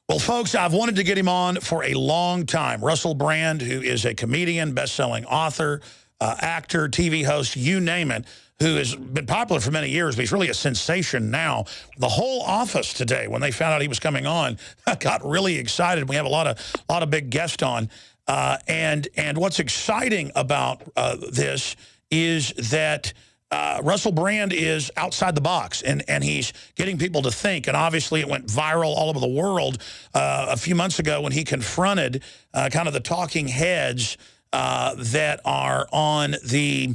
Well, folks, I've wanted to get him on for a long time. Russell Brand, who is a comedian, best-selling author, actor, TV host, you name it, who has been popular for many years, but he's really a sensation now. The whole office today, when they found out he was coming on, got really excited. We have a lot of big guests on. And what's exciting about this is that Russell Brand is outside the box, and he's getting people to think. And obviously it went viral all over the world a few months ago when he confronted kind of the talking heads that are on the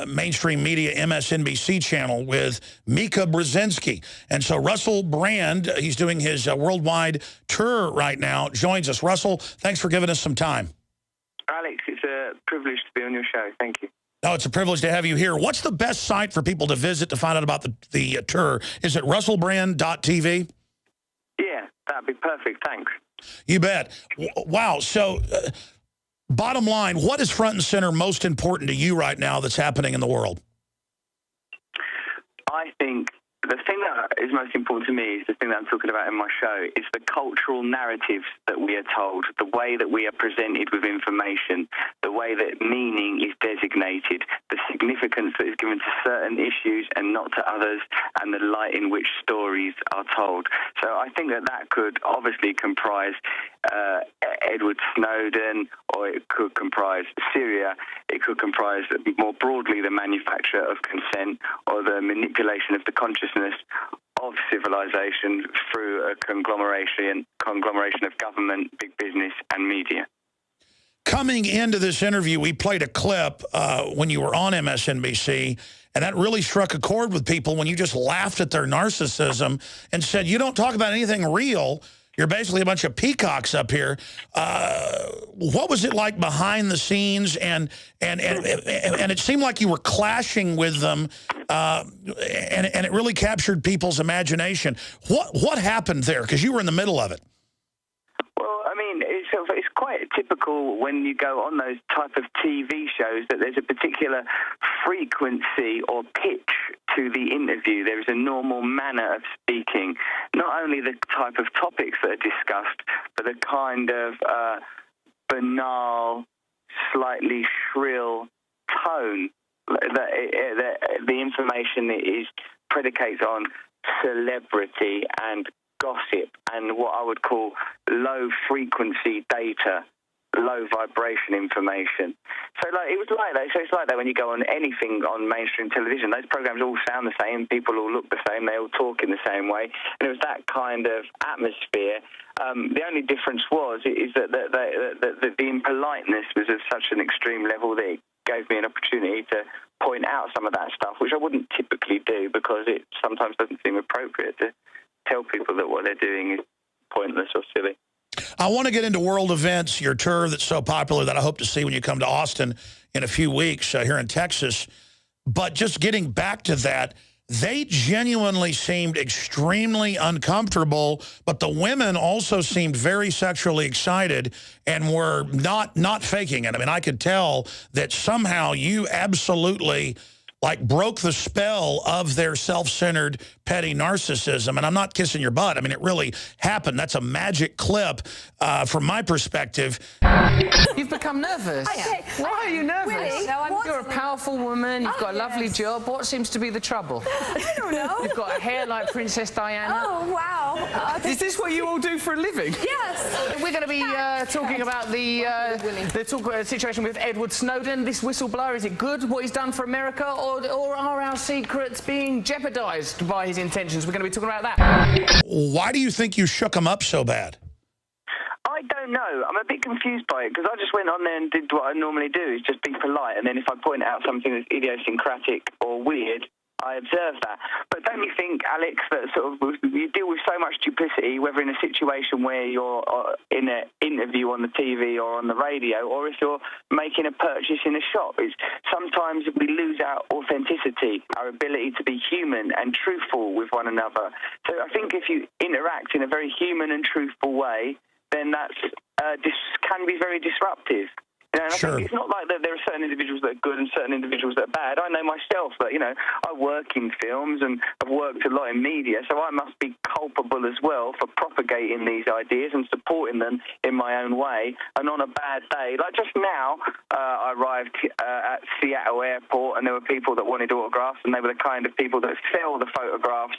mainstream media MSNBC channel with Mika Brzezinski. And so Russell Brand, he's doing his worldwide tour right now, joins us. Russell, thanks for giving us some time. Alex, it's a privilege to be on your show. Thank you. Oh, it's a privilege to have you here. What's the best site for people to visit to find out about the tour? Is it russellbrand.tv? Yeah, that'd be perfect. Thanks. You bet. Wow. So bottom line, what is front and center most important to you right now that's happening in the world? I think the thing that is most important to me is the thing that I'm talking about in my show. It's the cultural narratives that we are told, the way that we are presented with information, the way that meaning is designated, the significance that is given to certain issues and not to others, and the light in which stories are told. So I think that that could obviously comprise Edward Snowden, or it could comprise Syria. It could comprise more broadly the manufacture of consent or the manipulation of the consciousness of civilization through a conglomeration of government, big business, and media. Coming into this interview, we played a clip when you were on MSNBC, and that really struck a chord with people when you just laughed at their narcissism and said, you don't talk about anything real. You're basically a bunch of peacocks up here. What was it like behind the scenes? And it seemed like you were clashing with them, and it really captured people's imagination. What happened there? Because you were in the middle of it. Well, I mean, it's quite typical when you go on those type of TV shows that there's a particular frequency or pitch to the interview. There is a normal manner of speaking, not only the type of topics that are discussed, but a kind of banal, slightly shrill tone. The information is predicates on celebrity and gossip and what I would call low-frequency data, low-vibration information. So, it was like that. So it's like that when you go on anything on mainstream television. Those programs all sound the same. People all look the same. They all talk in the same way. And it was that kind of atmosphere. The only difference is that the impoliteness was of such an extreme level that it gave me an opportunity to point out some of that stuff, which I wouldn't typically do because it sometimes doesn't seem appropriate to tell people that what they're doing is pointless or silly. I want to get into world events, your tour that's so popular that I hope to see when you come to Austin in a few weeks here in Texas. But just getting back to that, they genuinely seemed extremely uncomfortable, but the women also seemed very sexually excited and were not faking it. I mean, I could tell that somehow you absolutely broke the spell of their self-centered, petty narcissism. And I'm not kissing your butt. I mean, it really happened. That's a magic clip from my perspective. You've become nervous. Why are you nervous? Really? No, You're a powerful woman. You've got a lovely job. What seems to be the trouble? I don't know. You've got a hair like Princess Diana. Oh, wow. Is this what you all do for a living? Yes. We're going to be talking about the situation with Edward Snowden, this whistleblower. Is it good, what he's done for America, or are our secrets being jeopardized by his intentions? We're going to be talking about that. Why do you think you shook him up so bad? I don't know. I'm a bit confused by it because I just went on there and did what I normally do, is just be polite. And then if I point out something that's idiosyncratic or weird, I observe that. But don't you think, Alex, that sort of you deal with so much duplicity, whether in a situation where you're in an interview on the TV or on the radio, or if you're making a purchase in a shop, is sometimes we lose our authenticity, our ability to be human and truthful with one another. So I think if you interact in a very human and truthful way, then that's can be very disruptive. You know, and I think it's not like that there are certain individuals that are good and certain individuals that are bad. I know myself that, you know, I work in films and I've worked a lot in media, so I must be culpable as well for propagating these ideas and supporting them in my own way. And on a bad day, like just now, I arrived at Seattle Airport and there were people that wanted autographs, and they were the kind of people that sell the photographs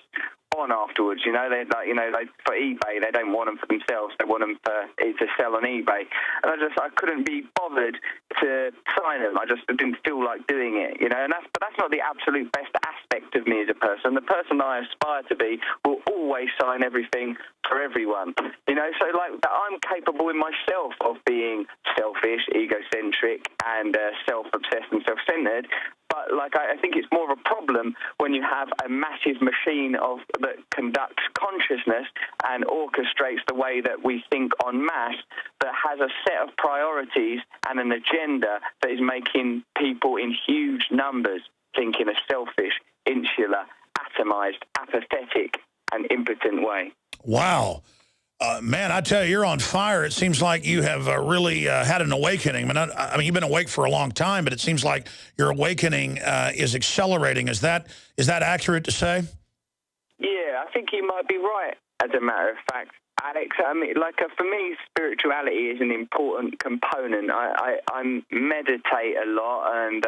on afterwards. You know, they like, you know, like for eBay, they don't want them for themselves, they want them to sell on eBay. And I couldn't be bothered to sign them. I just didn't feel like doing it, you know. And but that's not the absolute best aspect of me as a person. The person I aspire to be will always sign everything for everyone, you know. So like, I'm capable in myself of being selfish, egocentric, and self-obsessed and self-centered. But like, I think it's more of a problem when you have a massive machine that conducts consciousness and orchestrates the way that we think en masse, that has a set of priorities and an agenda that is making people in huge numbers think in a selfish, insular, atomized, apathetic, and impotent way. Wow. Man, I tell you, you're on fire. It seems like you have really had an awakening. I mean, you've been awake for a long time, but it seems like your awakening is accelerating. Is that accurate to say? Yeah, I think you might be right, as a matter of fact, Alex. I mean, like, for me, spirituality is an important component. I meditate a lot, and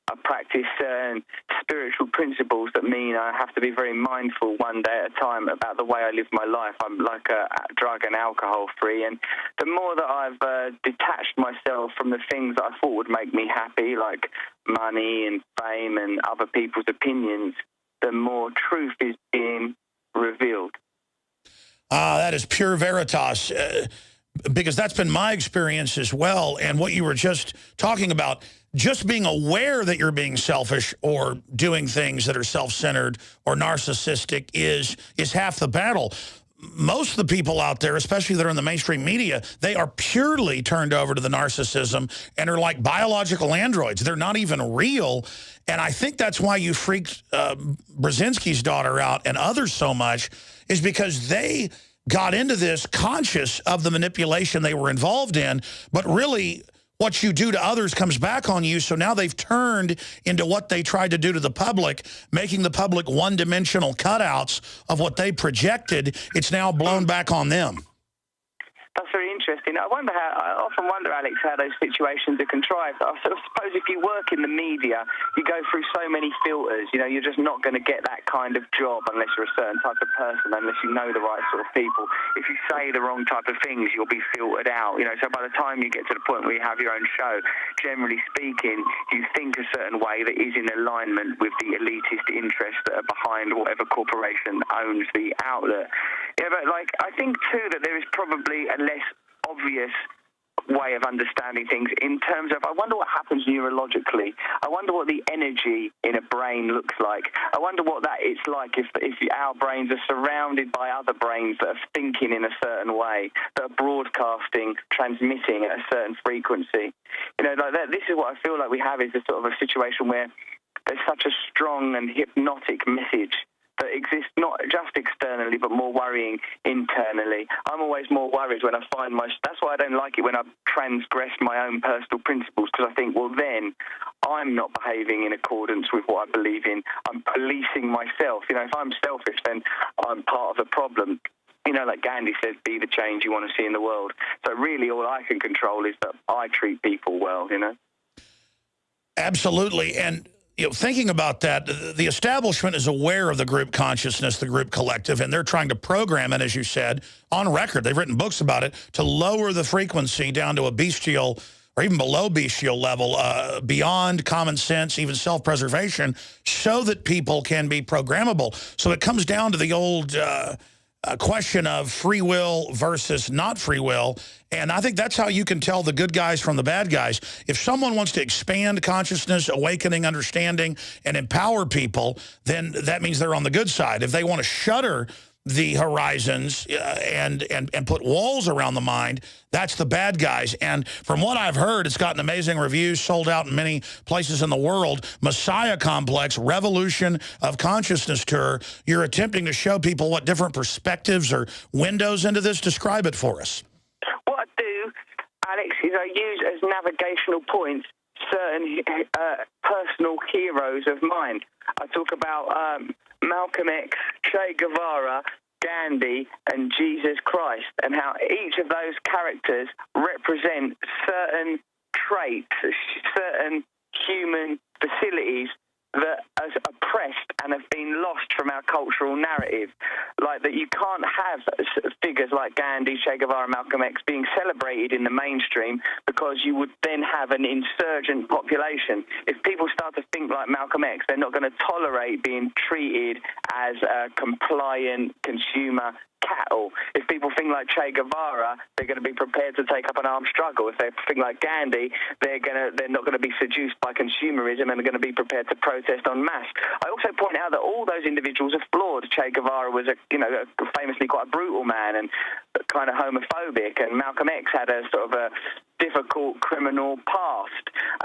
I practice certain spiritual principles that mean I have to be very mindful one day at a time about the way I live my life. I'm like a drug and alcohol free, and the more that I've detached myself from the things that I thought would make me happy, like money and fame and other people's opinions, the more truth is being revealed. That is pure veritas, because that's been my experience as well. And what you were just talking about, just being aware that you're being selfish or doing things that are self-centered or narcissistic is half the battle. Most of the people out there, especially that are in the mainstream media, they are purely turned over to the narcissism and are like biological androids. They're not even real. And I think that's why you freaked Brzezinski's daughter out and others so much, is because they got into this conscious of the manipulation they were involved in, but really what you do to others comes back on you. So now they've turned into what they tried to do to the public, making the public one-dimensional cutouts of what they projected. It's now blown back on them. That's very interesting. I often wonder, Alex, how those situations are contrived. I suppose if you work in the media, you go through so many filters. You know, you're just not going to get that kind of job unless you're a certain type of person, unless you know the right sort of people. If you say the wrong type of things, you'll be filtered out. You know, so by the time you get to the point where you have your own show, generally speaking, you think a certain way that is in alignment with the elitist interests that are behind whatever corporation owns the outlet. Yeah, but like, I think too that there is probably a less obvious way of understanding things in terms of, I wonder what happens neurologically. I wonder what the energy in a brain looks like. I wonder what that it's like if our brains are surrounded by other brains that are thinking in a certain way, that are broadcasting, transmitting at a certain frequency. You know, like that, this is what I feel like we have, is a sort of a situation where there's such a strong and hypnotic message that exists not just externally but more worrying internally. I'm always more worried when I find that's why I don't like it when I transgress my own personal principles, because I think, well, then I'm not behaving in accordance with what I believe in. I'm policing myself. You know, if I'm selfish, then I'm part of the problem. You know, like Gandhi says, be the change you want to see in the world. So really all I can control is that I treat people well, you know? Absolutely. And you know, thinking about that, the establishment is aware of the group consciousness, the group collective, and they're trying to program it, as you said, on record. They've written books about it, to lower the frequency down to a bestial or even below bestial level, beyond common sense, even self-preservation, so that people can be programmable. So it comes down to the old question of free will versus not free will. And I think that's how you can tell the good guys from the bad guys. If someone wants to expand consciousness, awakening, understanding, and empower people, then that means they're on the good side. If they want to shutter the horizons and put walls around the mind, that's the bad guys. And from what I've heard, it's gotten amazing reviews, sold out in many places in the world. Messiah Complex, Revolution of Consciousness Tour. You're attempting to show people what different perspectives or windows into this. Describe it for us. What I do, Alex, is I use as navigational points certain personal heroes of mine. I talk about Malcolm X, Che Guevara, Gandhi, and Jesus Christ, and how each of those characters represent certain traits, certain human facilities that are oppressed and have been lost from our cultural narrative. Like that you can't have figures like Gandhi, Che Guevara, Malcolm X being celebrated in the mainstream because you would then have an insurgent population. If people start to think like Malcolm X, they're not going to tolerate being treated as a compliant consumer cattle. If people think like Che Guevara, they're going to be prepared to take up an armed struggle. If they think like Gandhi, they're not going to be seduced by consumerism and they're going to be prepared to protest en masse. I also point out that all those individuals are flawed. Che Guevara was famously quite a brutal man and kind of homophobic, and Malcolm X had a sort of a difficult criminal past,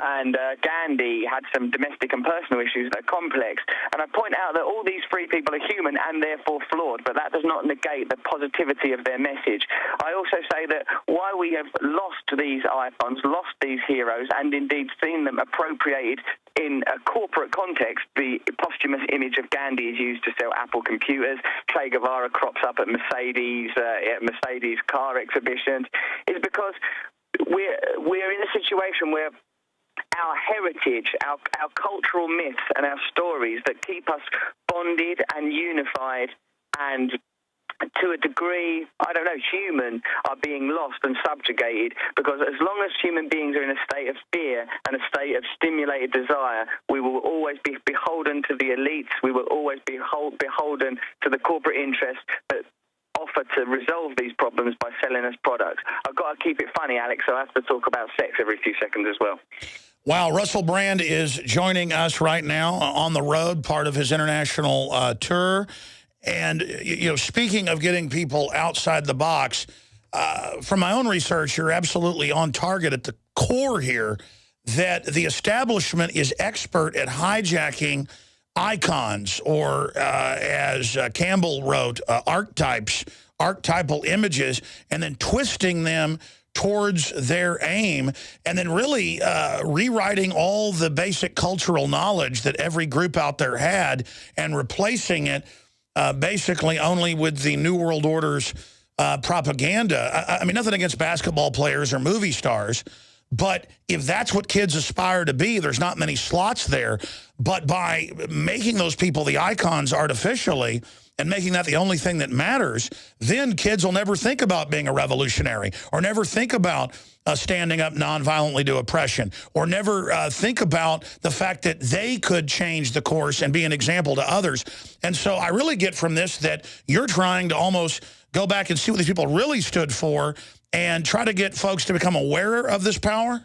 and Gandhi had some domestic and personal issues that are complex. And I point out that all these three people are human and therefore flawed, but that does not negate the positivity of their message. I also say that while we have lost these icons, lost these heroes, and indeed seen them appropriated in a corporate context, the posthumous image of Gandhi is used to sell Apple computers. Che Guevara crops up at Mercedes car exhibitions. It's because we're in a situation where our heritage, our cultural myths and our stories that keep us bonded and unified and to a degree, I don't know, human, are being lost and subjugated, because as long as human beings are in a state of fear and a state of stimulated desire, we will always be beholden to the elites. We will always be beholden to the corporate interests that offer to resolve these problems by selling us products. I've got to keep it funny, Alex, so I have to talk about sex every few seconds as well. Wow, Russell Brand is joining us right now on the road, part of his international tour. And, speaking of getting people outside the box, from my own research, you're absolutely on target at the core here, that the establishment is expert at hijacking icons, or as Campbell wrote, archetypal images, and then twisting them towards their aim, and then really rewriting all the basic cultural knowledge that every group out there had and replacing it basically only with the New World Order's propaganda. I mean, nothing against basketball players or movie stars, but if that's what kids aspire to be, there's not many slots there. But by making those people the icons artificially and making that the only thing that matters, then kids will never think about being a revolutionary, or never think about standing up nonviolently to oppression, or never think about the fact that they could change the course and be an example to others. And so I really get from this that you're trying to almost go back and see what these people really stood for and try to get folks to become aware of this power?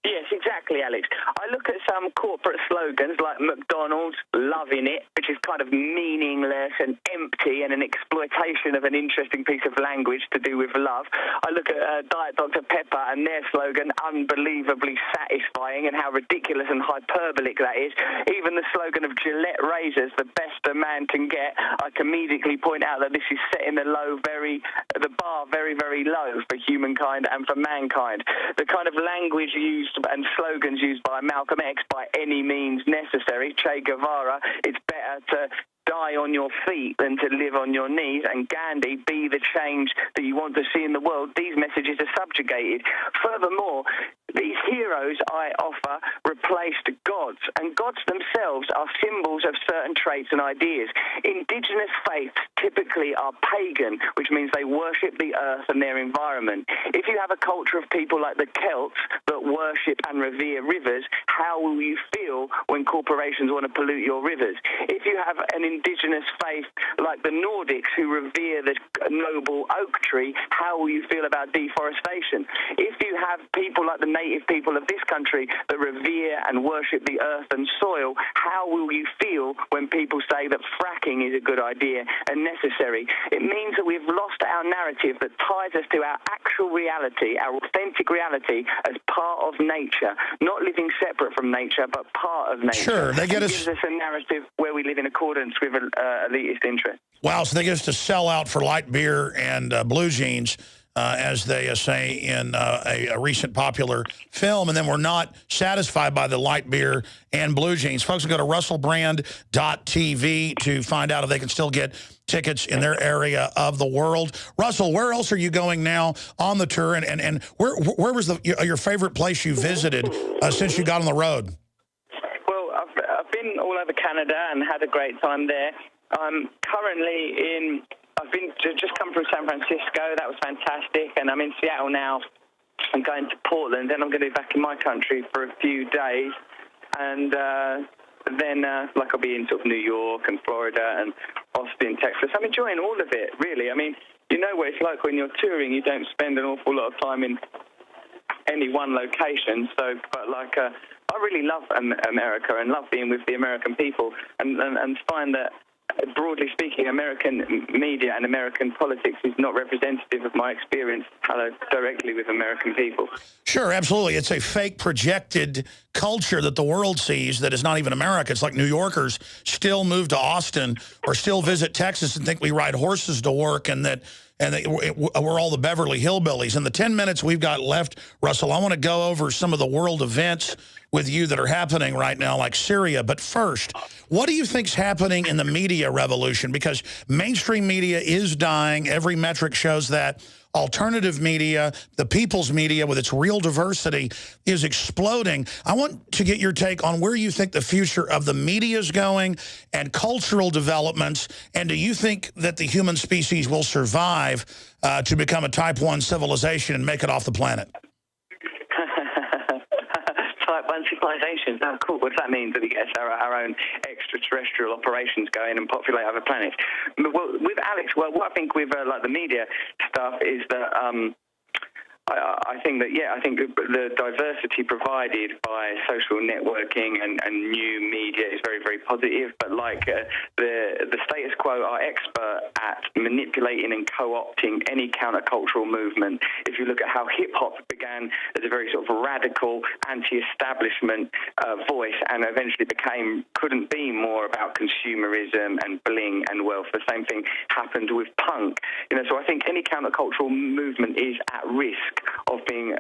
Yes, exactly, Alex. I look at some corporate slogans like McDonald's, loving it, which is kind of meaningless and empty and an exploitation of an interesting piece of language to do with love. I look at Diet Dr. Pepper and their slogan, unbelievably satisfying, and how ridiculous and hyperbolic that is. Even the slogan of Gillette razors, the best a man can get, I can immediately point out that this is setting the bar very, very low for humankind and for mankind. The kind of language used and slogans used by Malcolm X, by any means necessary. Che Guevara, it's better to die on your feet than to live on your knees. And Gandhi, be the change that you want to see in the world. These messages are subjugated. Furthermore, these heroes I offer replaced gods, and gods themselves are symbols of certain traits and ideas. Indigenous faiths typically are pagan, which means they worship the earth and their environment. If you have a culture of people like the Celts that worship and revere rivers, how will you feel when corporations want to pollute your rivers? If you have an indigenous faith like the Nordics who revere the noble oak tree, how will you feel about deforestation? If you have people like the native people of this country that revere and worship the earth and soil, how will you feel when people say that fracking is a good idea and necessary? It means that we've lost our narrative that ties us to our actual reality, our authentic reality, as part of nature, not living separate from nature, but part of nature. Sure, they get us. It gives us a narrative where we live in accordance with elitist interest. Wow, so they get us to sell out for light beer and blue jeans as they say in a recent popular film, and then we're not satisfied by the light beer and blue jeans. Folks can go to russellbrand.tv to find out if they can still get tickets in their area of the world. Russell, where else are you going now on the tour, and where was your favorite place you visited since you got on the road? Well, I've been all over Canada and had a great time there. I'm currently I've just come from San Francisco. That was fantastic. And I'm in Seattle now. I'm going to Portland. Then I'm going to be back in my country for a few days. And then I'll be in sort of New York and Florida and Austin, Texas. I'm enjoying all of it, really. I mean, you know what it's like when you're touring. You don't spend an awful lot of time in any one location. So, but I really love America and love being with the American people and find that, broadly speaking, American media and American politics is not representative of my experience directly with American people. Sure, absolutely. It's a fake projected culture that the world sees that is not even America. It's like New Yorkers still move to Austin or still visit Texas and think we ride horses to work and that we're all the Beverly Hillbillies. In the 10 minutes we've got left, Russell, I want to go over some of the world events with you that are happening right now, like Syria. But first, what do you think's happening in the media revolution? Because mainstream media is dying. Every metric shows that. Alternative media, the people's media with its real diversity, is exploding. I want to get your take on where you think the future of the media is going and cultural developments. And do you think that the human species will survive to become a type 1 civilization and make it off the planet? Type 1 civilization. Oh, cool. What does that mean? That we get our own extraterrestrial operations going and populate other planets? Well, with Alex, what I think with the media stuff is that I think the diversity provided by social networking and new media is very, very positive. But the status quo are expert at manipulating and co-opting any countercultural movement. If you look at how hip-hop began as a very sort of radical, anti-establishment voice and eventually couldn't be more about consumerism and bling and wealth. The same thing happened with punk. So I think any countercultural movement is at risk of being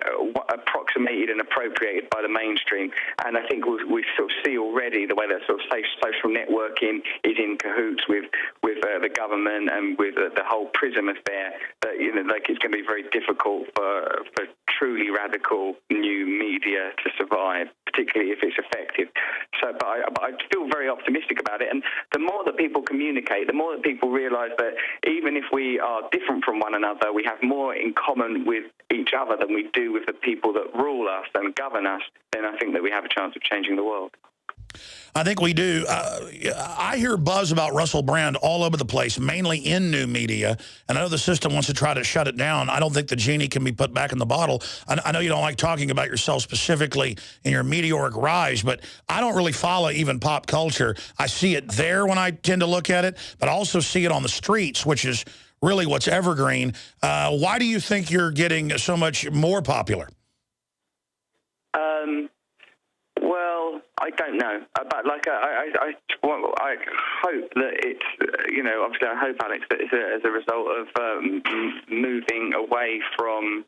approximated and appropriated by the mainstream. And I think we sort of see already the way that sort of social networking is in cahoots with the government and with the whole PRISM affair, that it's going to be very difficult for truly radical new media to survive, particularly if it's effective. So, but I feel very optimistic about it. And the more that people communicate, the more that people realize that even if we are different from one another, we have more in common with each other than we do with the people that rule us and govern us, then I think that we have a chance of changing the world. I think we do. I hear buzz about Russell Brand all over the place, mainly in new media. And I know the system wants to try to shut it down. I don't think the genie can be put back in the bottle. I know you don't like talking about yourself specifically in your meteoric rise, but I don't really follow even pop culture. I see it there when I tend to look at it, but I also see it on the streets, which is really what's evergreen. Why do you think you're getting so much more popular? Well, I don't know, but I hope that it's obviously I hope, Alex, that it's as a result of moving away from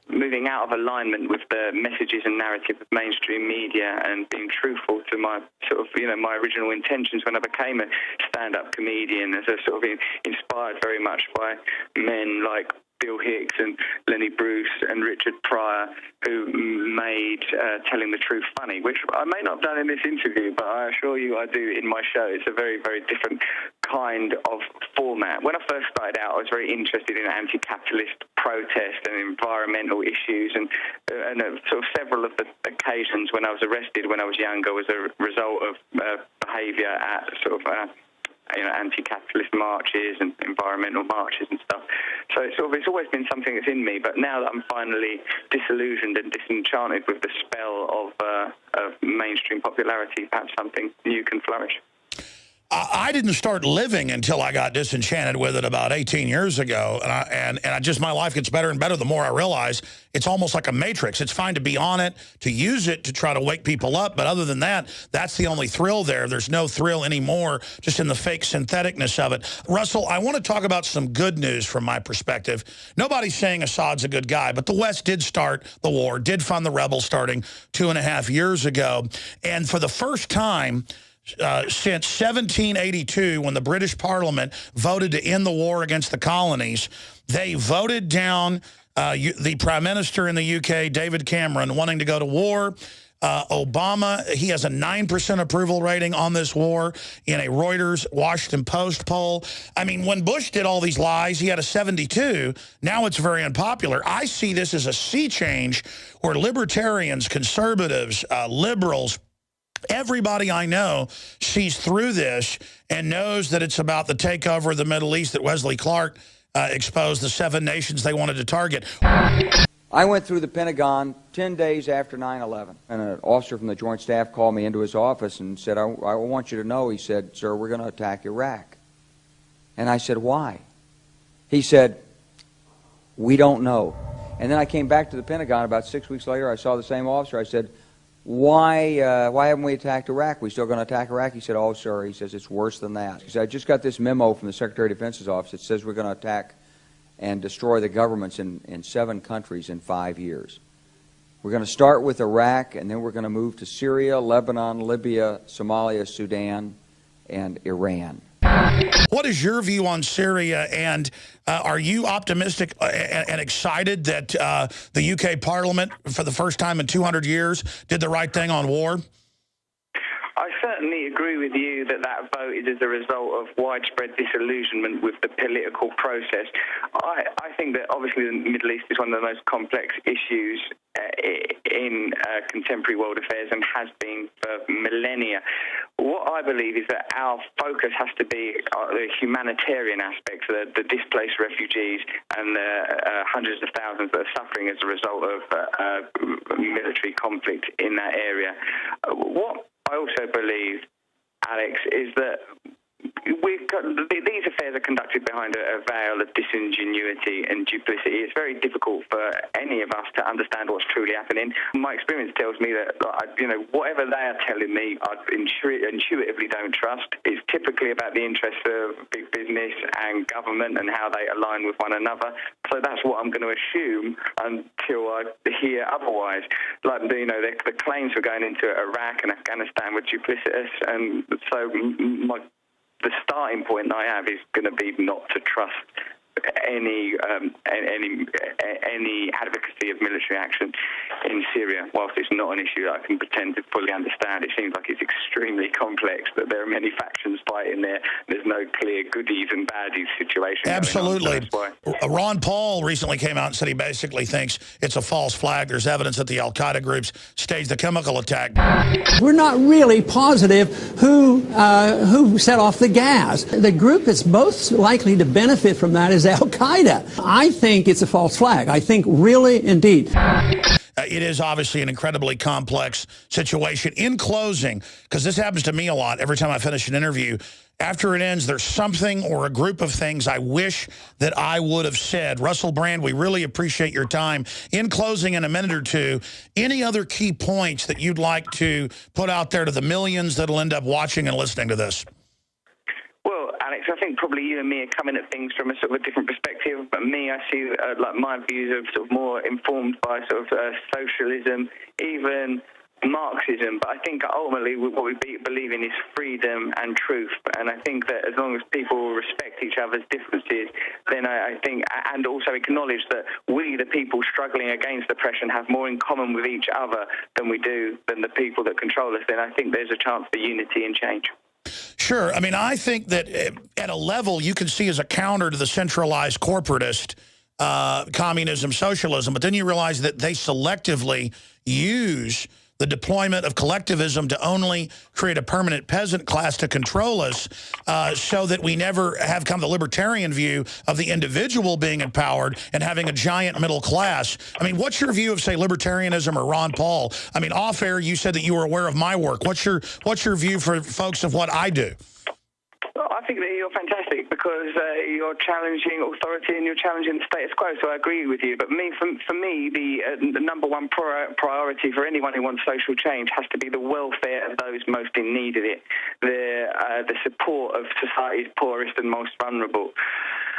moving out of alignment with the messages and narrative of mainstream media and being truthful to my sort of my original intentions when I became a stand-up comedian, as a sort of inspired very much by men like Bill Hicks and Lenny Bruce and Richard Pryor, who made telling the truth funny, which I may not have done in this interview, but I assure you I do in my show. It's a very, very different kind of format. When I first started out, I was very interested in anti-capitalist protest and environmental issues, and sort of several of the occasions when I was arrested when I was younger was a result of behaviour at sort of anti-capitalist marches and environmental marches and stuff. So it's always been something that's in me. But now that I'm finally disillusioned and disenchanted with the spell of mainstream popularity, perhaps something new can flourish. I didn't start living until I got disenchanted with it about 18 years ago. And I just, my life gets better and better the more I realize it's almost like a matrix. It's fine to be on it, to use it, to try to wake people up. But other than that, that's the only thrill there. There's no thrill anymore just in the fake syntheticness of it. Russell, I want to talk about some good news from my perspective. Nobody's saying Assad's a good guy, but the West did start the war, did fund the rebels starting 2.5 years ago. And for the first time since 1782, when the British Parliament voted to end the war against the colonies, they voted down the Prime Minister in the UK, David Cameron, wanting to go to war. Obama, he has a 9% approval rating on this war in a Reuters Washington Post poll. I mean, when Bush did all these lies, he had a 72. Now it's very unpopular. I see this as a sea change where libertarians, conservatives, liberals, everybody I know sees through this and knows that it's about the takeover of the Middle East that Wesley Clark exposed, the 7 nations they wanted to target. I went through the Pentagon 10 days after 9/11, and an officer from the Joint Staff called me into his office and said, I want you to know, he said, sir, we're going to attack Iraq. And I said, why? He said, we don't know. And then I came back to the Pentagon about 6 weeks later. I saw the same officer. I said, why haven't we attacked Iraq? We still going to attack Iraq? He said, oh, sir. He says, it's worse than that. He said, I just got this memo from the Secretary of Defense's office. It says we're going to attack and destroy the governments in 7 countries in 5 years. We're going to start with Iraq, and then we're going to move to Syria, Lebanon, Libya, Somalia, Sudan, and Iran. What is your view on Syria, and are you optimistic and excited that the UK Parliament, for the first time in 200 years, did the right thing on war? I certainly agree with you that that vote is as a result of widespread disillusionment with the political process. I think that obviously the Middle East is one of the most complex issues in contemporary world affairs and has been for millennia. What I believe is that our focus has to be the humanitarian aspects, the displaced refugees and the hundreds of thousands that are suffering as a result of military conflict in that area. What I also believe, Alex, is that these affairs are conducted behind a veil of disingenuity and duplicity. It's very difficult for any of us to understand what's truly happening. My experience tells me that, whatever they are telling me, I intuitively don't trust. It's typically about the interests of big business and government and how they align with one another. So that's what I'm going to assume until I hear otherwise. The claims for going into Iraq and Afghanistan were duplicitous, and so the starting point I have is going to be not to trust any advocacy of military action in Syria. Whilst it's not an issue that I can pretend to fully understand, it seems like it's extremely complex, that there are many factions fighting there. There's no clear goodies and baddies situation. Absolutely. Ron Paul recently came out and said he basically thinks it's a false flag. There's evidence that the al-Qaeda groups staged the chemical attack. We're not really positive who set off the gas. The group that's most likely to benefit from that is al-Qaeda. I think it's a false flag. I think really, indeed. It is obviously an incredibly complex situation. In closing, because this happens to me a lot every time I finish an interview, after it ends, there's something or a group of things I wish that I would have said. Russell Brand, we really appreciate your time. In closing, in a minute or two, any other key points that you'd like to put out there to the millions that'll end up watching and listening to this? Alex, I think probably you and me are coming at things from a sort of a different perspective. But me, I see my views are sort of more informed by sort of socialism, even Marxism. But I think ultimately what we believe in is freedom and truth. And I think that as long as people respect each other's differences, then I think, and also acknowledge that we, the people struggling against oppression, have more in common with each other than the people that control us, then I think there's a chance for unity and change. Sure. I mean, I think that at a level you can see as a counter to the centralized corporatist communism, socialism, but then you realize that they selectively use the deployment of collectivism to only create a permanent peasant class to control us, so that we never have come to the libertarian view of the individual being empowered and having a giant middle class. I mean, what's your view of, say, libertarianism or Ron Paul? I mean, off air, you said that you were aware of my work. What's your view for folks of what I do? think that you're fantastic because you're challenging authority and you're challenging the status quo, so I agree with you. But for me, the number one priority for anyone who wants social change has to be the welfare of those most in need of it, the support of society's poorest and most vulnerable.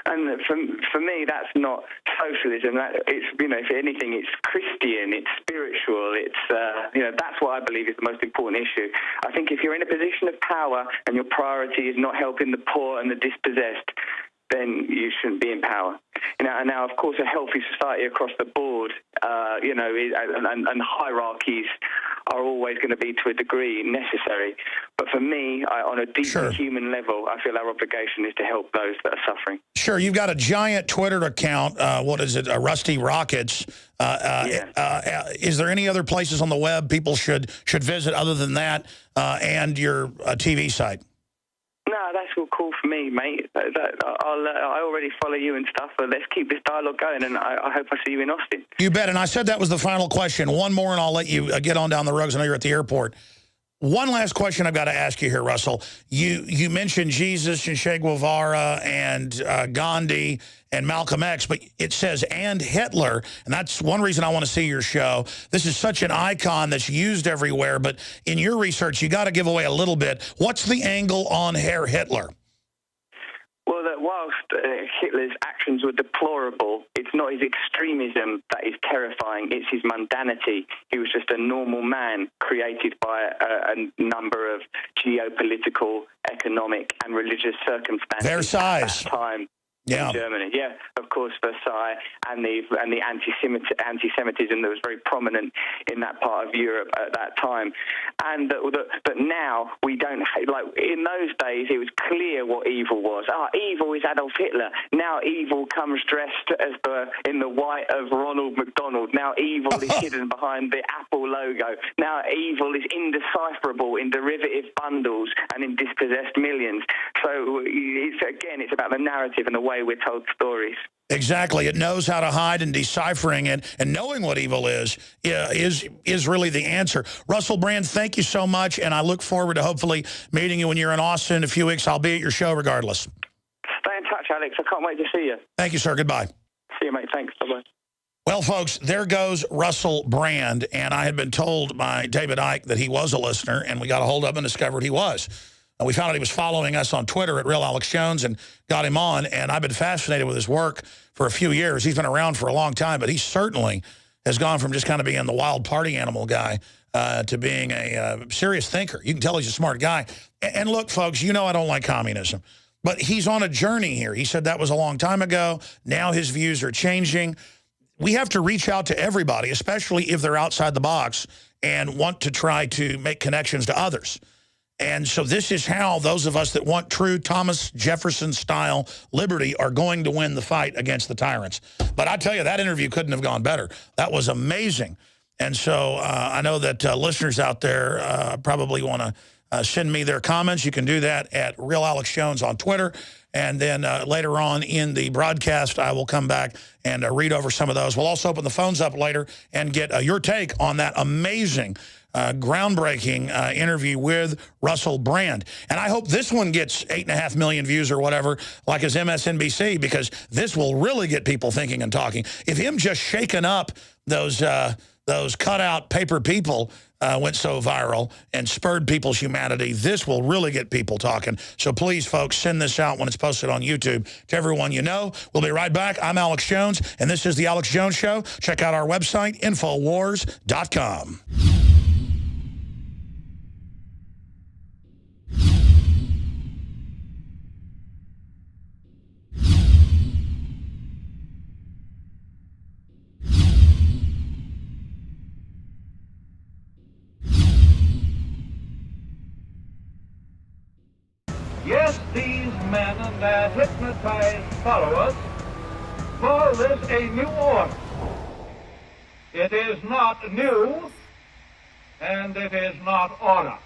And for me, that's not socialism. It's, you know, if anything, it's Christian, it's spiritual, it's, you know, that's what I believe is the most important issue. I think if you're in a position of power and your priority is not helping the poor and the dispossessed, then you shouldn't be in power. You know, and now, of course, a healthy society across the board, you know, and hierarchies are always going to be, to a degree, necessary. But for me, on a deep human level, I feel our obligation is to help those that are suffering. Sure, you've got a giant Twitter account. What is it? Rusty Rockets. Is there any other places on the web people should visit other than that and your TV site? No, that's all cool for me, mate. I already follow you and stuff, but let's keep this dialogue going, and I hope I see you in Austin. You bet, and I said that was the final question. One more, and I'll let you get on down the road because I know you're at the airport. One last question I've got to ask you here, Russell. You mentioned Jesus and Che Guevara and Gandhi and Malcolm X, but it says, and Hitler, and that's one reason I want to see your show. This is such an icon that's used everywhere, but in your research, you got to give away a little bit. What's the angle on Herr Hitler? Well, that whilst Hitler's actions were deplorable, it's not his extremism that is terrifying, it's his mundanity. He was just a normal man created by a number of geopolitical, economic and religious circumstances Versailles. At that time. In Germany, yeah, of course, Versailles and the anti-Semitism that was very prominent in that part of Europe at that time, and that now we don't like. In those days, it was clear what evil was. Evil is Adolf Hitler. Now evil comes dressed as in the white of Ronald McDonald. Now evil is hidden behind the Apple logo. Now evil is indecipherable in derivative bundles and in dispossessed millions. So it's about the narrative and the way we're told stories. Exactly. It knows how to hide, and deciphering it and knowing what evil is really the answer. Russell Brand, thank you so much, and I look forward to hopefully meeting you when you're in Austin in a few weeks. I'll be at your show regardless. Stay in touch, Alex. I can't wait to see you. Thank you, sir. Goodbye. See you, mate. Thanks. Bye-bye. Well, folks, there goes Russell Brand, and I had been told by David Icke that he was a listener, and we got a hold of him and discovered he was. We found out he was following us on Twitter at Real Alex Jones and got him on, and I've been fascinated with his work for a few years. He's been around for a long time, but he certainly has gone from just kind of being the wild party animal guy to being a serious thinker. You can tell he's a smart guy. And look, folks, you know I don't like communism, but he's on a journey here. He said that was a long time ago. Now his views are changing. We have to reach out to everybody, especially if they're outside the box and want to try to make connections to others. And so this is how those of us that want true Thomas Jefferson-style liberty are going to win the fight against the tyrants. But I tell you, that interview couldn't have gone better. That was amazing. And so I know that listeners out there probably want to send me their comments. You can do that at Real Alex Jones on Twitter. And then later on in the broadcast, I will come back and read over some of those. We'll also open the phones up later and get your take on that amazing groundbreaking interview with Russell Brand. And I hope this one gets 8.5 million views or whatever, like his MSNBC, because this will really get people thinking and talking. If him just shaking up those cutout paper people went so viral and spurred people's humanity, this will really get people talking. So please, folks, send this out when it's posted on YouTube to everyone you know. We'll be right back. I'm Alex Jones, and this is The Alex Jones Show. Check out our website, Infowars.com. Yes, these men and their hypnotized followers call this a new order. It is not new, and it is not order.